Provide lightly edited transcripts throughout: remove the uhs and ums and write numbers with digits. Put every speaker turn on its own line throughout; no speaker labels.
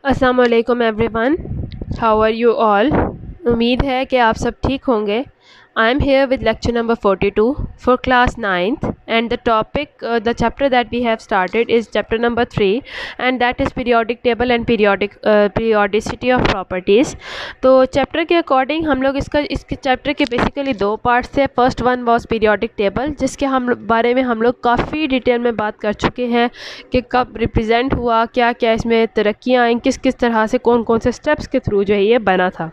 अस्सलाम वालेकुम everyone, how are you all. उम्मीद है कि आप सब ठीक होंगे। I am here with lecture number 42 for class 9th and the topic, the chapter that we have started is chapter number 3 and that is periodic table and periodicity of properties। तो chapter के according हम लोग इसके chapter के basically दो parts थे। First one was periodic table, जिसके बारे में हम लोग काफ़ी डिटेल में बात कर चुके हैं कि कब रिप्रेजेंट हुआ, क्या क्या इसमें तरक्कियाँ आई, किस किस तरह से कौन कौन से स्टेप्स के थ्रू जो है ये बना था।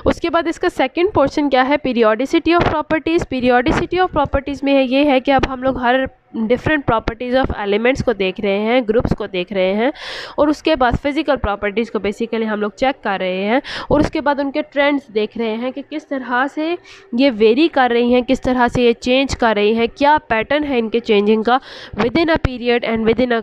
उसके बाद इसका सेकंड पोर्शन क्या है, periodicity of properties. Periodicity of properties में ये है कि अब हम लोग हर डिफरेंट प्रॉपर्टीज़ ऑफ एलिमेंट्स को देख रहे हैं, ग्रुप्स को देख रहे हैं, और उसके बाद फिज़िकल प्रॉपर्टीज़ को बेसिकली हम लोग चेक कर रहे हैं, और उसके बाद उनके ट्रेंड्स देख रहे हैं कि किस तरह से ये वेरी कर रही हैं, किस तरह से ये चेंज कर रही हैं, क्या पैटर्न है इनके चेंजिंग का with in a period and with in a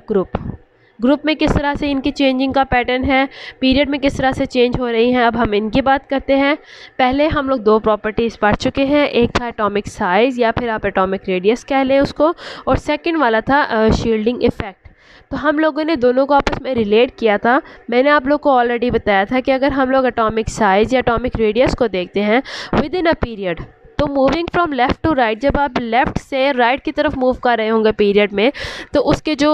group में किस तरह से इनकी चेंजिंग का पैटर्न है, पीरियड में किस तरह से चेंज हो रही हैं। अब हम इनकी बात करते हैं। पहले हम लोग दो प्रॉपर्टीज़ पढ़ चुके हैं, एक था एटॉमिक साइज़ या फिर आप एटॉमिक रेडियस कह लें उसको, और सेकंड वाला था शील्डिंग इफ़ेक्ट। तो हम लोगों ने दोनों को आपस में रिलेट किया था। मैंने आप लोग को ऑलरेडी बताया था कि अगर हम लोग एटॉमिक साइज़ या एटॉमिक रेडियस को देखते हैं विद इन अ पीरियड, तो moving from left to right, जब आप लेफ़्ट से राइट की तरफ मूव कर रहे होंगे पीरियड में, तो उसके जो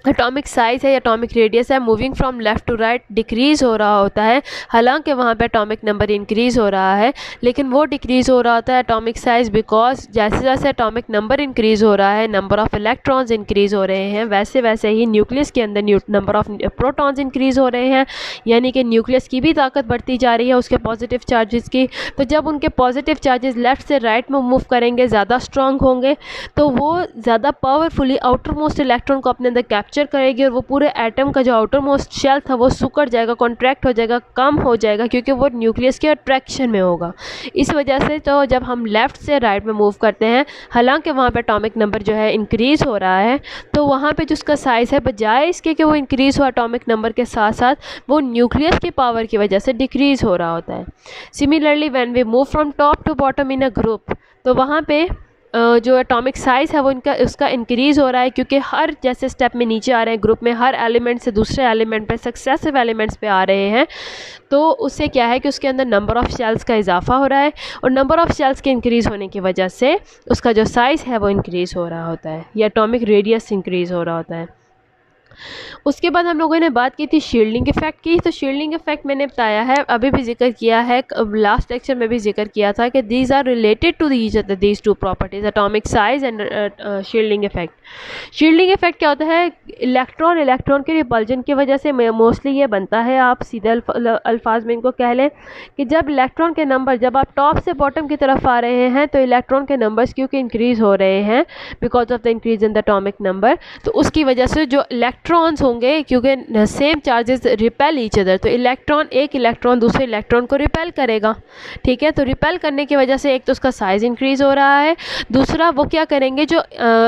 एटॉमिक साइज़ है, एटॉमिक रेडियस है, moving from left to right decrease हो रहा होता है। हालांकि वहाँ पे एटॉमिक नंबर इंक्रीज़ हो रहा है, लेकिन वो डिक्रीज़ हो रहा होता है एटॉमिक साइज़ बिकॉज जैसे जैसे एटॉमिक नंबर इंक्रीज़ हो रहा है, नंबर ऑफ़ इलेक्ट्रॉन्स इंक्रीज़ हो रहे हैं, वैसे वैसे ही न्यूक्लियस के अंदर नंबर ऑफ़ प्रोटॉन्स इंक्रीज़ हो रहे हैं, यानी कि न्यूक्लियस की भी ताकत बढ़ती जा रही है उसके पॉजिटिव चार्जेस की। तो जब उनके पॉजिटिव चार्जेस लेफ़्ट से राइट में मूव करेंगे, ज़्यादा स्ट्रॉन्ग होंगे, तो वो ज़्यादा पावरफुली आउटर मोस्ट इलेक्ट्रॉन को अपने अंदर कैप्चर करेगी, और वो पूरे एटम का जो आउटर मोस्ट शेल था वो सिकुड़ जाएगा, कॉन्ट्रैक्ट हो जाएगा, कम हो जाएगा, क्योंकि वो न्यूक्लियस के अट्रैक्शन में होगा। इस वजह से तो जब हम लेफ़्ट से राइट में मूव करते हैं, हालांकि वहाँ पे एटॉमिक नंबर जो है इंक्रीज़ हो रहा है, तो वहाँ पे जो उसका साइज़ है बजाय इसके कि वो इंक्रीज़ हो एटॉमिक नंबर के साथ साथ, वो न्यूक्लियस की पावर की वजह से डिक्रीज़ हो रहा होता है। Similarly when we move from top to bottom in a group, तो वहाँ पे जो एटॉमिक साइज़ है वो उसका इंक्रीज़ हो रहा है, क्योंकि हर जैसे स्टेप में नीचे आ रहे हैं ग्रुप में, हर एलिमेंट से दूसरे एलिमेंट पे सक्सेसिव एलिमेंट्स पे आ रहे हैं, तो उससे क्या है कि उसके अंदर नंबर ऑफ़ शेल्स का इजाफा हो रहा है, और नंबर ऑफ़ शेल्स के इंक्रीज़ होने की वजह से उसका जो साइज़ है वो इंक्रीज़ हो रहा होता है, या एटॉमिक रेडियस इंक्रीज़ हो रहा होता है। उसके बाद हम लोगों ने बात की थी शील्डिंग इफ़ेक्ट की। तो शील्डिंग इफ़ेक्ट मैंने बताया है, अभी भी जिक्र किया है, लास्ट लेक्चर में भी जिक्र किया था कि these are related to these two properties, atomic size and shielding effect. Shielding effect क्या होता है, इलेक्ट्रॉन के रिपल्जन की वजह से मोस्टली ये बनता है। आप सीधे अल्फाज में इनको कह लें कि जब इलेक्ट्रॉन के नंबर, जब आप टॉप से बॉटम की तरफ आ रहे हैं, तो इलेक्ट्रॉन के नंबर्स क्योंकि इंक्रीज़ हो रहे हैं because of the increase in the atomic number, तो उसकी वजह से जो इलेक्ट्रॉन्स होंगे, क्योंकि same charges repel each other, तो एक इलेक्ट्रॉन दूसरे इलेक्ट्रॉन को रिपेल करेगा, ठीक है। तो रिपेल करने की वजह से एक तो उसका साइज़ इंक्रीज़ हो रहा है, दूसरा वो क्या करेंगे, जो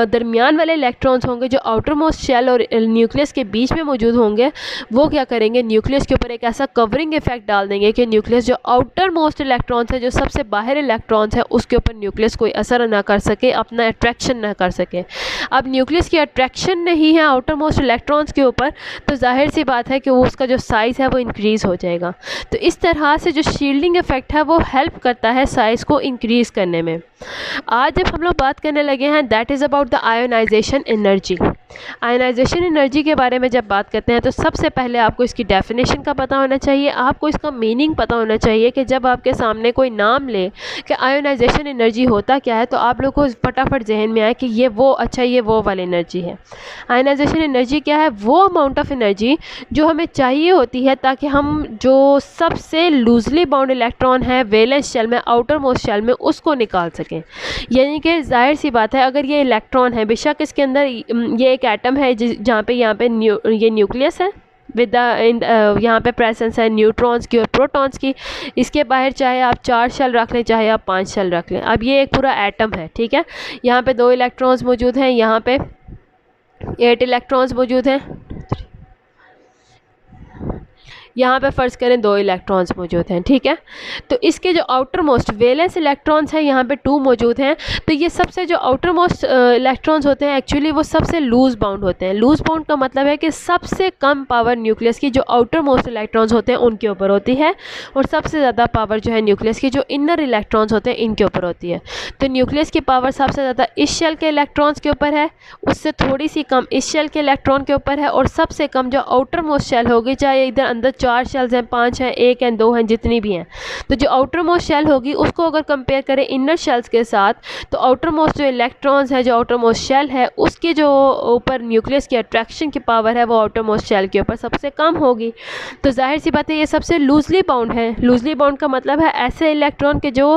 दरमियान वाले इलेक्ट्रॉन्स होंगे जो आउटर मोस्ट शेल और न्यूक्लियस के बीच में मौजूद होंगे, वो क्या करेंगे, न्यूक्लियस के ऊपर एक ऐसा कवरिंग इफेक्ट डाल देंगे कि न्यूक्लियस जो आउटर मोस्ट इलेक्ट्रॉन्स है, जो सबसे बाहर इलेक्ट्रॉन्स है, उसके ऊपर न्यूक्लियस कोई असर ना कर सके, अपना अट्रैक्शन ना कर सके। अब न्यूक्लियस की अट्रैक्शन नहीं है आउटर मोस्ट इलेक्ट्रॉन्स के ऊपर, तो जाहिर सी बात है कि वो उसका जो साइज़ है वो इंक्रीज़ हो जाएगा। तो इस तरह से जो शील्डिंग इफेक्ट है वो हेल्प करता है साइज़ को इंक्रीज़ करने में। आज जब हम लोग बात करने लगे हैं, that is about the ionization energy. Ionization energy के बारे में जब बात करते हैं, तो सबसे पहले आपको इसकी डेफिनेशन का पता होना चाहिए, आपको इसका मीनिंग पता होना चाहिए कि जब आपके सामने कोई नाम ले कि आयोनाइजेशन एनर्जी होता क्या है, तो आप लोग को फटाफट जहन में आए कि ये वो, अच्छा ये वो वाली एनर्जी है। आयोनाइजेशन एनर्जी क्या है, वो अमाउंट ऑफ एनर्जी जो हमें चाहिए होती है ताकि हम जो सबसे लूजली बाउंड इलेक्ट्रॉन है वैलेंस शेल में, आउटर मोस्ट शेल में, उसको निकाल सकें। यानी कि जाहिर सी बात है, अगर ये इलेक्ट्रॉन है, बेशक इसके अंदर ये एक एटम है जहाँ पे यहाँ पे ये न्यूक्लियस है विद यहाँ पे प्रेजेंस है न्यूट्रॉन्स की और प्रोटॉन्स की। इसके बाहर चाहे आप 4 शेल रख लें, चाहे आप 5 शेल रख लें। अब ये एक पूरा एटम है, ठीक है। यहाँ पे 2 इलेक्ट्रॉन्स मौजूद हैं, यहाँ पे 8 इलेक्ट्रॉन्स मौजूद हैं, यहाँ पे फ़र्ज़ करें 2 इलेक्ट्रॉन्स मौजूद हैं, ठीक है। तो इसके जो आउटर मोस्ट वैलेंस इलेक्ट्रॉन्स हैं यहाँ पे 2 मौजूद हैं। तो ये सबसे जो आउटर मोस्ट इलेक्ट्रॉन्स होते हैं एक्चुअली वो सबसे लूज़ बाउंड होते हैं। लूज़ बाउंड का मतलब है कि सबसे कम पावर न्यूक्लियस की जो आउटर मोस्ट इलेक्ट्रॉन्स होते हैं उनके ऊपर होती है, और सबसे ज़्यादा पावर जो है न्यूक्लियस की जो इनर इलेक्ट्रॉन्स होते हैं इनके ऊपर होती है। तो न्यूक्लियस की पावर सबसे ज़्यादा इस शेल के इलेक्ट्रॉन्स के ऊपर है, उससे थोड़ी सी कम इस शेल के इलेक्ट्रॉन के ऊपर है, और सबसे कम जो आउटर मोस्ट शेल होगी, चाहे इधर अंदर 4 शेल्स हैं, 5 हैं, 1 हैं, 2 हैं, जितनी भी हैं, तो जो आउटर मोस्ट शेल होगी उसको अगर कंपेयर करें इनर शेल्स के साथ, तो आउटर मोस्ट जो इलेक्ट्रॉन्स है, जो आउटर मोस्ट शेल है, उसके जो ऊपर न्यूक्लियस की अट्रैक्शन की पावर है वो आउटर मोस्ट शेल के ऊपर सबसे कम होगी। तो जाहिर सी बात है ये सबसे लूजली बाउंड है। लूजली बाउंड का मतलब है ऐसे इलेक्ट्रॉन के जो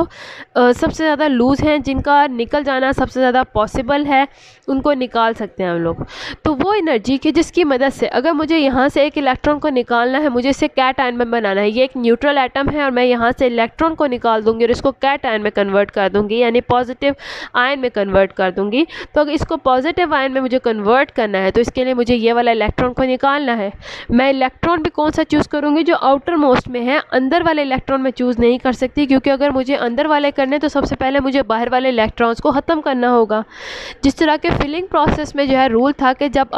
सबसे ज़्यादा लूज़ हैं, जिनका निकल जाना सबसे ज़्यादा पॉसिबल है, उनको निकाल सकते हैं हम लोग। तो वो एनर्जी की जिसकी मदद से अगर मुझे यहाँ से एक इलेक्ट्रॉन को निकालना है, मुझे इसे कैट आयन में बनाना है। ये एक न्यूट्रल एटम है और मैं यहाँ से इलेक्ट्रॉन को निकाल दूंगी और इसको कैट आयन में कन्वर्ट कर दूंगी, यानी पॉजिटिव आयन में कन्वर्ट कर दूंगी। तो अगर इसको पॉजिटिव आयन में मुझे कन्वर्ट करना है तो इसके लिए मुझे ये वाला इलेक्ट्रॉन को निकालना है। मैं इलेक्ट्रॉन भी कौन सा चूज़ करूँगी? जो आउटर मोस्ट में है। अंदर वाले इलेक्ट्रॉन में चूज़ नहीं कर सकती, क्योंकि अगर मुझे अंदर वाले करने तो सबसे पहले मुझे बाहर वाले इलेक्ट्रॉन्स को ख़त्म करना होगा। जिस तरह के फिलिंग प्रोसेस में जो है रूल था कि जब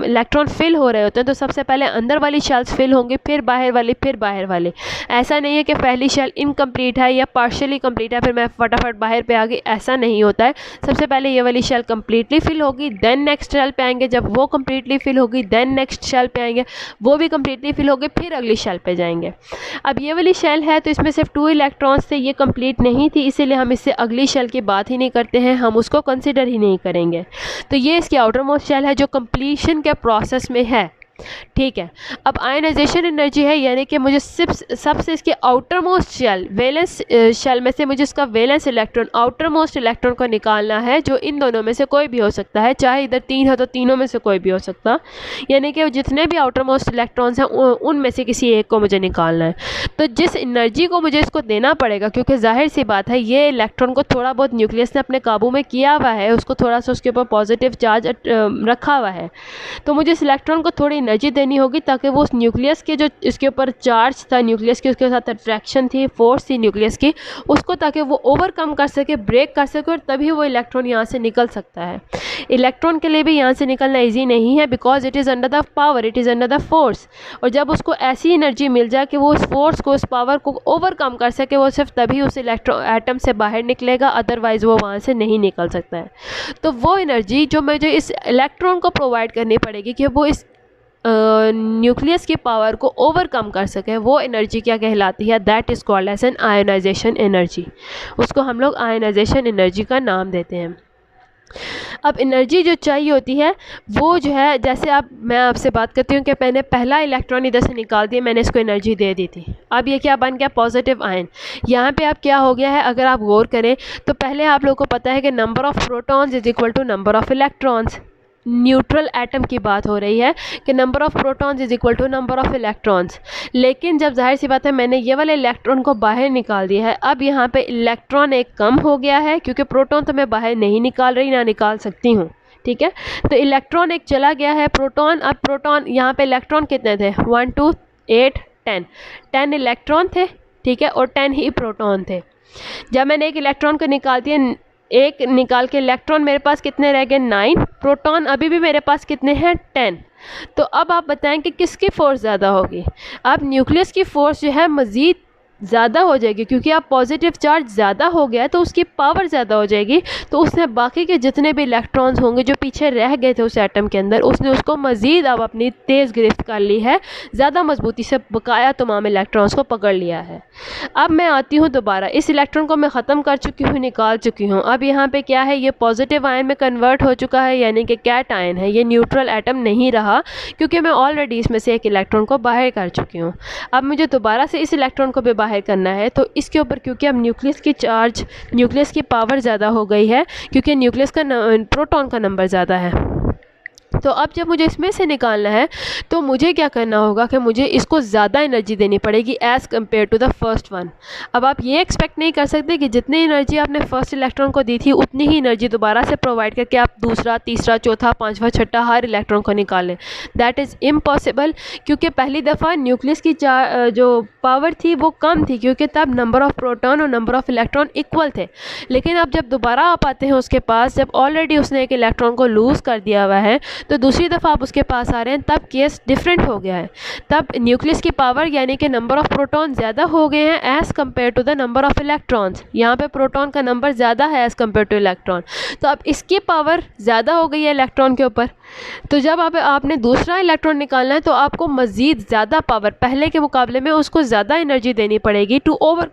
इलेक्ट्रॉन फिल हो रहे होते हैं तो सबसे पहले अंदर वाली शेल्स फिल होंगी, फिर बाहर वाली, फिर बाहर वाले। ऐसा नहीं है कि पहली शेल इनकम्प्लीट है या पार्शियली कंप्लीट है फिर मैं फटाफट बाहर पे आ गई, ऐसा नहीं होता है। सबसे पहले ये वाली शेल कम्प्लीटली फिल होगी, देन नेक्स्ट शेल पे आएंगे, जब वो कम्प्लीटली फिल होगी देन नेक्स्ट शेल पे आएंगे, वो भी कम्प्लीटली फिल होगी, फिर अगली शेल पे जाएंगे। अब ये वाली शेल है तो इसमें सिर्फ 2 इलेक्ट्रॉन्स थे, ये कंप्लीट नहीं थी, इसीलिए हम इससे अगली शेल की बात ही नहीं करते हैं, हम उसको कंसिडर ही नहीं करेंगे। तो ये इसकी आउटर मोस्ट शेल है जो कंप्लीशन के प्रोसेस में है, ठीक है। अब आयनाइजेशन एनर्जी है, यानी कि मुझे सिर्फ सबसे इसके outermost shell, valence shell में से मुझे इसका valence electron, outermost electron को निकालना है, जो इन दोनों में से कोई भी हो सकता है, चाहे इधर 3 है तो तीनों में से कोई भी हो सकता, यानी कि जितने भी आउटर मोस्ट इलेक्ट्रॉन्स हैं उनमें से किसी एक को मुझे निकालना है। तो जिस एनर्जी को मुझे इसको देना पड़ेगा, क्योंकि जाहिर सी बात है ये इलेक्ट्रॉन को थोड़ा बहुत न्यूक्लियस ने अपने काबू में किया हुआ है, उसको थोड़ा सा उसके ऊपर पॉजिटिव चार्ज रखा हुआ है, तो मुझे इस इलेक्ट्रॉन को थोड़ी एनर्जी देनी होगी ताकि वो उस न्यूक्लियस के जो इसके ऊपर चार्ज था न्यूक्लियस की, उसके साथ अट्रैक्शन थी, फोर्स थी न्यूक्लियस की, उसको ताकि वो ओवरकम कर सके, ब्रेक कर सके, और तभी वो इलेक्ट्रॉन यहाँ से निकल सकता है। इलेक्ट्रॉन के लिए भी यहाँ से निकलना ईजी नहीं है, because it is under the power, it is under the force. और जब उसको ऐसी एनर्जी मिल जाए कि वो उस फोर्स को, उस पावर को ओवरकम कर सके, वो सिर्फ तभी उस इलेक्ट्रॉन एटम से बाहर निकलेगा, अदरवाइज़ वो वहाँ से नहीं निकल सकता है। तो वो एनर्जी जो मुझे इस इलेक्ट्रॉन को प्रोवाइड करनी पड़ेगी कि वो इस न्यूक्लियस की पावर को ओवरकम कर सके, वो एनर्जी क्या कहलाती है? That is called as an ionization energy. उसको हम लोग आयनाइजेशन एनर्जी का नाम देते हैं। अब एनर्जी जो चाहिए होती है वो जो है, जैसे अब मैं आपसे बात करती हूँ कि मैंने पहला इलेक्ट्रॉन इधर से निकाल दिया, मैंने इसको एनर्जी दे दी थी, अब ये क्या बन गया? Positive ion. यहाँ पे अब क्या हो गया है, अगर आप गौर करें तो पहले आप लोगों को पता है कि number of protons is equal to number of electrons. Neutral atom की बात हो रही है कि number of protons is equal to number of electrons. लेकिन जब जाहिर सी बात है मैंने ये वाले इलेक्ट्रॉन को बाहर निकाल दिया है, अब यहाँ पे इलेक्ट्रॉन एक कम हो गया है, क्योंकि प्रोटॉन तो मैं बाहर नहीं निकाल रही, ना निकाल सकती हूँ, ठीक है। तो इलेक्ट्रॉन एक चला गया है, प्रोटॉन, अब प्रोटॉन यहाँ पे इलेक्ट्रॉन कितने थे? 1 2 8 10 इलेक्ट्रॉन थे, ठीक है, और 10 ही प्रोटॉन थे। जब मैंने एक इलेक्ट्रॉन को निकाल दिया, एक निकाल के इलेक्ट्रॉन मेरे पास कितने रह गए? 9। प्रोटॉन अभी भी मेरे पास कितने हैं? 10। तो अब आप बताएं कि किसकी फ़ोर्स ज़्यादा होगी? अब न्यूक्लियस की फ़ोर्स जो है मज़ीद ज़्यादा हो जाएगी, क्योंकि अब पॉजिटिव चार्ज ज़्यादा हो गया है तो उसकी पावर ज़्यादा हो जाएगी। तो उसने बाकी के जितने भी इलेक्ट्रॉन्स होंगे जो पीछे रह गए थे उस एटम के अंदर, उसने उसको मज़ीद अब अपनी तेज़ गिरफ्त कर ली है, ज़्यादा मजबूती से बकाया तमाम इलेक्ट्रॉन्स को पकड़ लिया है। अब मैं आती हूँ दोबारा, इस इलेक्ट्रॉन को मैं ख़त्म कर चुकी हूँ, निकाल चुकी हूँ। अब यहाँ पे क्या है? ये पॉजिटिव आयन में कन्वर्ट हो चुका है, यानी कि कैट आयन है, ये न्यूट्रल एटम नहीं रहा, क्योंकि मैं ऑलरेडी इसमें से एक इलेक्ट्रॉन को बाहर कर चुकी हूँ। अब मुझे दोबारा से इस इलेक्ट्रॉन को भी बाहर करना है, तो इसके ऊपर क्योंकि अब न्यूक्लियस की चार्ज, न्यूक्लियस की पावर ज़्यादा हो गई है, क्योंकि न्यूक्लियस का प्रोटॉन का नंबर ज़्यादा है, तो अब जब मुझे इसमें से निकालना है तो मुझे क्या करना होगा कि मुझे इसको ज़्यादा एनर्जी देनी पड़ेगी as compare to the first one. अब आप ये एक्सपेक्ट नहीं कर सकते कि जितनी एनर्जी आपने फर्स्ट इलेक्ट्रॉन को दी थी उतनी ही एनर्जी दोबारा से प्रोवाइड करके आप दूसरा, तीसरा, चौथा, पाँचवा, छठा हर इलेक्ट्रॉन को निकालें। दैट इज़ इम्पॉसिबल, क्योंकि पहली दफ़ा न्यूक्लियस की जो पावर थी वो कम थी, क्योंकि तब नंबर ऑफ़ प्रोटॉन और नंबर ऑफ़ इलेक्ट्रॉन इक्वल थे। लेकिन अब जब दोबारा आप आते हैं उसके पास, जब ऑलरेडी उसने एक इलेक्ट्रॉन को लूज़ कर दिया हुआ है, तो दूसरी दफ़ा आप उसके पास आ रहे हैं, तब केस डिफरेंट हो गया है। तब न्यूक्लियस की पावर यानी कि नंबर ऑफ़ प्रोटॉन ज़्यादा हो गए हैं as compare to the number of electrons. यहाँ पे प्रोटॉन का नंबर ज़्यादा है एज़ कम्पेयर टू इलेक्ट्रॉन, तो अब इसकी पावर ज़्यादा हो गई है इलेक्ट्रॉन के ऊपर। तो जब आपने दूसरा इलेक्ट्रॉन निकालना है तो आपको मज़ीद ज़्यादा पावर, पहले के मुकाबले में उसको ज़्यादा एनर्जी देनी पड़ेगी to over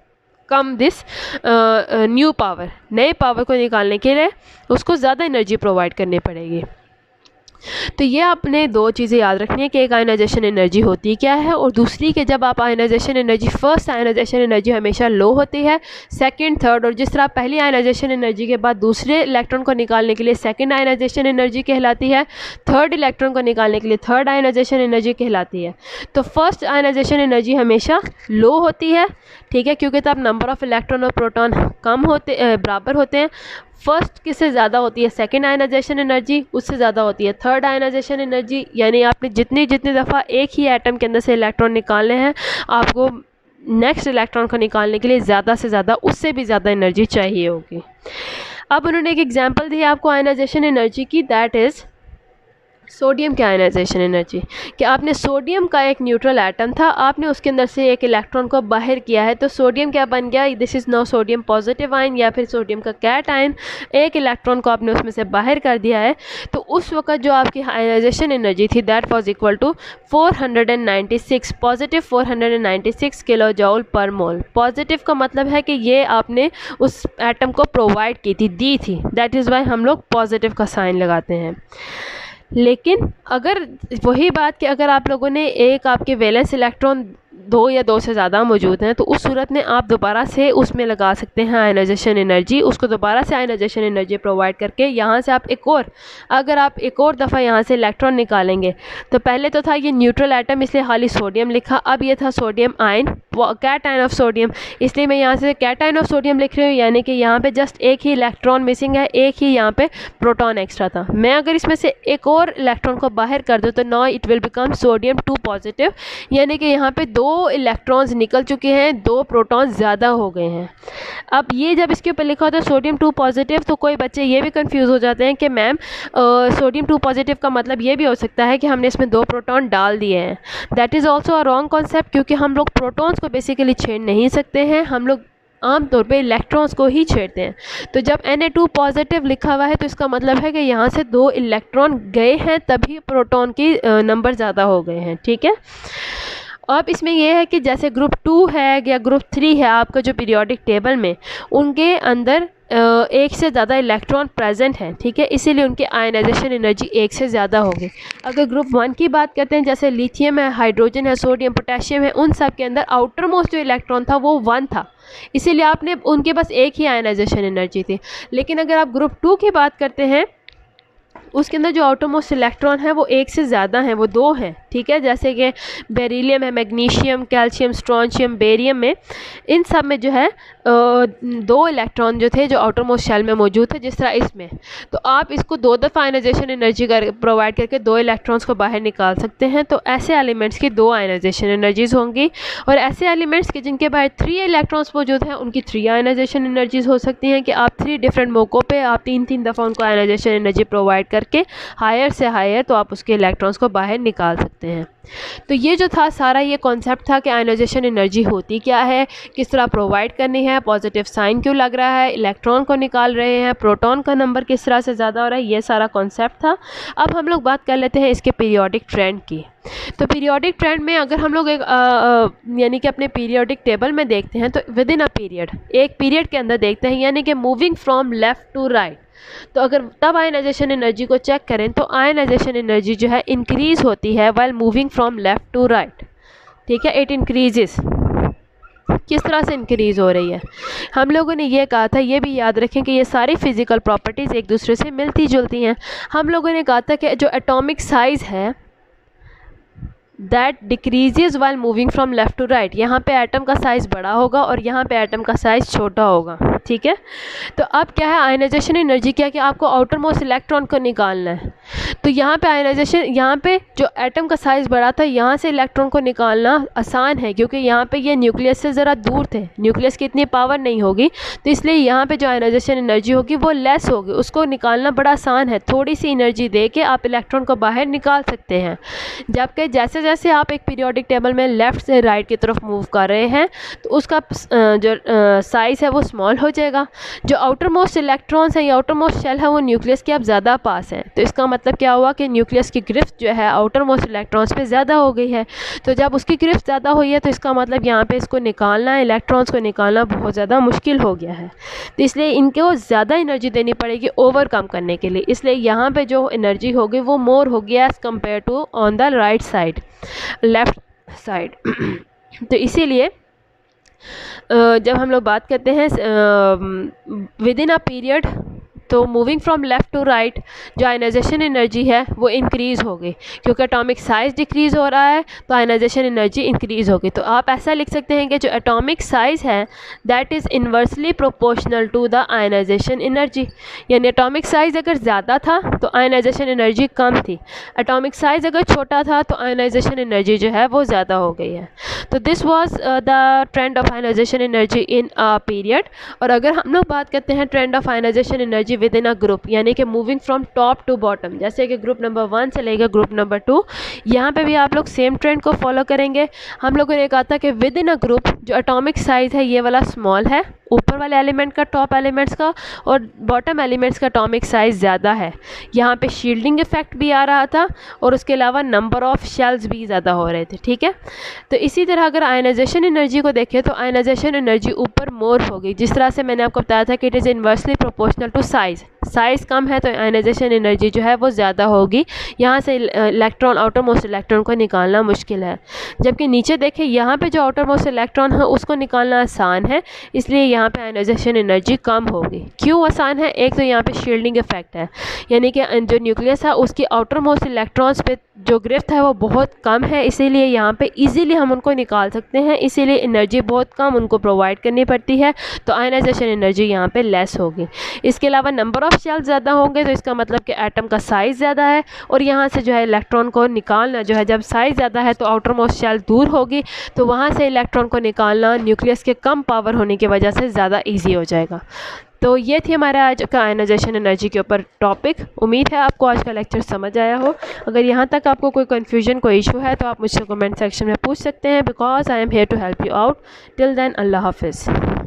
come this new power. नए पावर को निकालने के लिए उसको ज़्यादा एनर्जी प्रोवाइड करनी पड़ेगी। तो ये आपने दो चीज़ें याद रखनी है कि एक आयनाइजेशन एनर्जी होती क्या है, और दूसरी कि जब आप ionization energy, first ionization energy हमेशा लो होती है, सेकंड, थर्ड, और जिस तरह पहली आयनाइजेशन एनर्जी के बाद दूसरे इलेक्ट्रॉन को निकालने के लिए सेकंड आयनाइजेशन एनर्जी कहलाती है, थर्ड इलेक्ट्रॉन को निकालने के लिए थर्ड आयनाइजेशन एनर्जी कहलाती है। तो फर्स्ट आयनाइजेशन एनर्जी हमेशा लो होती है, ठीक है, क्योंकि तब नंबर ऑफ़ इलेक्ट्रॉन और प्रोटॉन बराबर होते हैं। फर्स्ट किससे ज़्यादा होती है? सेकेंड आयनाइजेशन एनर्जी, उससे ज़्यादा होती है थर्ड आयनाइजेशन एनर्जी। यानी आपने जितनी दफ़ा एक ही एटम के अंदर से इलेक्ट्रॉन निकालने हैं, आपको नेक्स्ट इलेक्ट्रॉन को निकालने के लिए ज़्यादा से ज़्यादा, उससे भी ज़्यादा एनर्जी चाहिए होगी। अब उन्होंने एक एग्जांपल दी आपको आयनाइजेशन एनर्जी की, दैट इज़ सोडियम की आयनाइजेशन एनर्जी। कि आपने सोडियम का एक न्यूट्रल एटम था, आपने उसके अंदर से एक इलेक्ट्रॉन को बाहर किया है, तो सोडियम क्या बन गया? This is now sodium positive ion या फिर सोडियम का कैट आयन। एक इलेक्ट्रॉन को आपने उसमें से बाहर कर दिया है, तो उस वक्त जो आपकी आयनाइजेशन एनर्जी थी that was equal to 496, positive 496 kilo joule per mole. Positive का मतलब है कि ये आपने उस एटम को प्रोवाइड की थी, दी थी, दैट इज़ वाई हम लोग पॉजिटिव का साइन लगाते हैं। लेकिन अगर वही बात कि अगर आप लोगों ने एक आपके वैलेंस इलेक्ट्रॉन दो या दो से ज़्यादा मौजूद हैं, तो उस सूरत में आप दोबारा से उसमें लगा सकते हैं आयनाइजेशन एनर्जी, उसको दोबारा से आयनाइजेशन एनर्जी प्रोवाइड करके यहाँ से आप अगर आप एक और दफ़ा यहाँ से इलेक्ट्रॉन निकालेंगे, तो पहले तो था ये न्यूट्रल एटम इसलिए खाली सोडियम लिखा, अब ये था sodium ion, cation of sodium, इसलिए मैं यहाँ से कैट आयन ऑफ सोडियम लिख रही हूँ, यानी कि यहाँ पे जस्ट एक ही इलेक्ट्रॉन मिसिंग है, एक ही यहाँ पे प्रोटॉन एक्स्ट्रा था। मैं अगर इसमें से एक और इलेक्ट्रॉन को बाहर कर दूँ तो now it will become sodium 2 positive, यानी कि यहाँ पे 2 इलेक्ट्रॉन्स निकल चुके हैं, 2 प्रोटॉन ज़्यादा हो गए हैं। अब ये जब इसके ऊपर लिखा होता है सोडियम 2 पॉजिटिव, तो कोई बच्चे ये भी कंफ्यूज हो जाते हैं कि मैम सोडियम 2 पॉजिटिव का मतलब ये भी हो सकता है कि हमने इसमें 2 प्रोटॉन डाल दिए हैं। That is also a wrong concept, क्योंकि हम लोग प्रोटॉन्स को बेसिकली छेड़ नहीं सकते हैं, हम लोग आम तौर पे इलेक्ट्रॉन्स को ही छेड़ते हैं। तो जब Na2 पॉजिटिव लिखा हुआ है तो इसका मतलब है कि यहाँ से 2 इलेक्ट्रॉन गए हैं, तभी प्रोटॉन की नंबर ज़्यादा हो गए हैं, ठीक है। अब इसमें यह है कि जैसे ग्रुप 2 है या ग्रुप 3 है आपका जो पीरियोडिक टेबल में, उनके अंदर एक से ज़्यादा इलेक्ट्रॉन प्रेजेंट हैं, ठीक है, इसीलिए उनकी आयनाइजेशन एनर्जी एक से ज़्यादा होगी। अगर ग्रुप 1 की बात करते हैं, जैसे लिथियम है, हाइड्रोजन है, सोडियम, पोटेशियम है, उन सब के अंदर आउटर मोस्ट जो इलेक्ट्रॉन था वो 1 था, इसीलिए आपने उनके बस एक ही आयनाइजेशन एनर्जी थी। लेकिन अगर आप ग्रुप 2 की बात करते हैं, उसके अंदर जो आउटरमोस्ट इलेक्ट्रॉन है वो एक से ज़्यादा हैं, वो 2 हैं, ठीक है। जैसे कि बेरिलियम है, मैग्नीशियम, कैल्शियम, स्ट्रॉन्शियम, बेरियम में, इन सब में जो है 2 इलेक्ट्रॉन जो थे जो आउटरमोस्ट शेल में मौजूद थे, जिस तरह इसमें। तो आप इसको 2 दफ़ा आयनाइजेशन एनर्जी प्रोवाइड करके 2 इलेक्ट्रॉन्स को बाहर निकाल सकते हैं। तो ऐसे एलिमेंट्स की 2 आयनाइजेशन एनर्जीज़ होंगी, और ऐसे एलिमेंट्स के जिनके बाहर 3 इलेक्ट्रॉन्स मौजूद हैं उनकी 3 आयनाइजेशन एनर्जीज़ हो सकती हैं, कि आप 3 डिफरेंट मौक़ों पर आप 3 दफ़ा उनको आयनाइजेशन एनर्जी प्रोवाइड करके हायर से हायर तो आप उसके इलेक्ट्रॉन्स को बाहर निकाल सकते हैं। तो ये जो था सारा ये कॉन्सेप्ट था कि आयनाइजेशन एनर्जी होती क्या है, किस तरह प्रोवाइड करनी है, पॉजिटिव साइन क्यों लग रहा है, इलेक्ट्रॉन को निकाल रहे हैं, प्रोटॉन का नंबर किस तरह से ज़्यादा हो रहा है, ये सारा कॉन्सेप्ट था। अब हम लोग बात कर लेते हैं इसके पीरियोडिक ट्रेंड की। तो पीरियोडिक ट्रेंड में अगर हम लोग एक यानी कि अपने पीरियोडिक टेबल में देखते हैं, तो विद इन अ पीरियड, एक पीरियड के अंदर देखते हैं, यानी कि moving from left to right. तो अगर तब आयनाइजेशन एनर्जी को चेक करें तो आयनाइजेशन एनर्जी जो है इंक्रीज़ होती है while moving from left to right, ठीक है, इट इंक्रीजेस। किस तरह से इंक्रीज़ हो रही है। हम लोगों ने ये कहा था, ये भी याद रखें कि ये सारी फिज़िकल प्रॉपर्टीज़ एक दूसरे से मिलती जुलती हैं। हम लोगों ने कहा था कि जो एटॉमिक साइज़ है that decreases while moving from left to right, यहाँ पे एटम का साइज़ बड़ा होगा और यहाँ पे एटम का साइज़ छोटा होगा, ठीक है। तो अब क्या है, आयनाइजेशन एनर्जी क्या है कि आपको आउटर मोस्ट इलेक्ट्रॉन को निकालना है। तो यहाँ पे आयनाइजेशन, यहाँ पे जो एटम का साइज़ बड़ा था, यहाँ से इलेक्ट्रॉन को निकालना आसान है क्योंकि यहाँ पे ये न्यूक्लियस से ज़रा दूर थे, न्यूक्लियस की इतनी पावर नहीं होगी, तो इसलिए यहाँ पे जो आयनाइजेशन एनर्जी होगी वो लेस होगी, उसको निकालना बड़ा आसान है। थोड़ी सी एनर्जी दे के आप इलेक्ट्रॉन को बाहर निकाल सकते हैं। जबकि जैसे जैसे आप एक पीरियोडिक टेबल में लेफ़्ट से राइट की तरफ मूव कर रहे हैं तो उसका जो साइज़ है वो स्मॉल हो जाएगा। जो आउटर मोस्ट इलेक्ट्रॉन्स हैं या आउटर मोस्ट शेल है वो न्यूक्लियस के अब ज़्यादा पास हैं, तो इसका मतलब क्या हुआ कि न्यूक्लियस की गिरफ्त जो है आउटर मोस्ट इलेक्ट्रॉन्स पे ज़्यादा हो गई है। तो जब उसकी गिरफ्त ज़्यादा हुई है तो इसका मतलब यहाँ पे इसको निकालना, इलेक्ट्रॉन्स को निकालना बहुत ज़्यादा मुश्किल हो गया है। तो इसलिए इनको ज़्यादा एनर्जी देनी पड़ेगी ओवरकम करने के लिए, इसलिए यहाँ पे जो एनर्जी होगी वो मोर होगी as compare to on the right side, left side. तो इसीलिए जब हम लोग बात करते हैं विद इन अ पीरियड, तो moving from left to right जो आयनाइजेशन एनर्जी है वो इंक्रीज़ हो गई, क्योंकि एटॉमिक साइज़ डिक्रीज़ हो रहा है तो आयनाइजेशन एनर्जी इंक्रीज़ होगी। तो आप ऐसा लिख सकते हैं कि जो एटॉमिक साइज़ है that is inversely proportional to the ionization energy, यानी एटॉमिक साइज़ अगर ज़्यादा था तो आयनाइजेशन एनर्जी कम थी, एटॉमिक साइज़ अगर छोटा था तो आयनाइजेशन एनर्जी जो है वो ज़्यादा हो गई है। तो this was the trend of ionization energy in a period. और अगर हम लोग बात करते हैं trend of ionization energy within a group, यानी कि moving from top to bottom, जैसे कि ग्रुप नंबर 1 से लेकर ग्रुप नंबर 2, यहाँ पे भी आप लोग सेम ट्रेंड को फॉलो करेंगे। हम लोगों ने कहा था कि विद इन अ ग्रुप जो एटॉमिक साइज़ है ये वाला स्मॉल है, ऊपर वाले एलिमेंट का, टॉप एलिमेंट्स का, और बॉटम एलिमेंट्स का एटॉमिक साइज़ ज़्यादा है। यहाँ पे शील्डिंग इफेक्ट भी आ रहा था और उसके अलावा नंबर ऑफ शेल्स भी ज़्यादा हो रहे थे, ठीक है। तो इसी तरह अगर आयनाइजेशन एनर्जी को देखें तो आयनाइजेशन एनर्जी ऊपर मोर होगी, जिस तरह से मैंने आपको बताया था कि it is inversely proportional to size कम है तो आयनाइजेशन एनर्जी जो है वो ज़्यादा होगी, यहाँ से इलेक्ट्रॉन, आउटर मोस्ट इलेक्ट्रॉन को निकालना मुश्किल है। जबकि नीचे देखें यहाँ पे जो आउटर मोस्ट इलेक्ट्रॉन है उसको निकालना आसान है, इसलिए यहाँ पे आयनाइजेशन एनर्जी कम होगी। क्यों आसान है? एक तो यहाँ पे शील्डिंग इफेक्ट है, यानी कि जो न्यूक्लियस है उसकी आउटर मोस्ट इलेक्ट्रॉन्स पे जो गिरफ्त है वो बहुत कम है, इसीलिए यहाँ पे इजीली हम उनको निकाल सकते हैं, इसीलिए एनर्जी बहुत कम उनको प्रोवाइड करनी पड़ती है, तो आयनाइजेशन एनर्जी यहाँ पे लेस होगी। इसके अलावा नंबर ऑफ शेल ज़्यादा होंगे तो इसका मतलब कि एटम का साइज़ ज़्यादा है, और यहाँ से जो है इलेक्ट्रॉन को निकालना जो है, जब साइज़ ज़्यादा है तो आउटर मोस्ट शेल दूर होगी, तो वहाँ से इलेक्ट्रॉन को निकालना न्यूक्लियस के कम पावर होने की वजह से ज़्यादा ईजी हो जाएगा। तो ये थी हमारा आज का आयनाइजेशन एनर्जी के ऊपर टॉपिक। उम्मीद है आपको आज का लेक्चर समझ आया हो। अगर यहाँ तक आपको कोई कन्फ्यूजन, कोई इशू है तो आप मुझसे कमेंट सेक्शन में पूछ सकते हैं, because I am here to help you out. Till then, अल्लाह हाफिज़।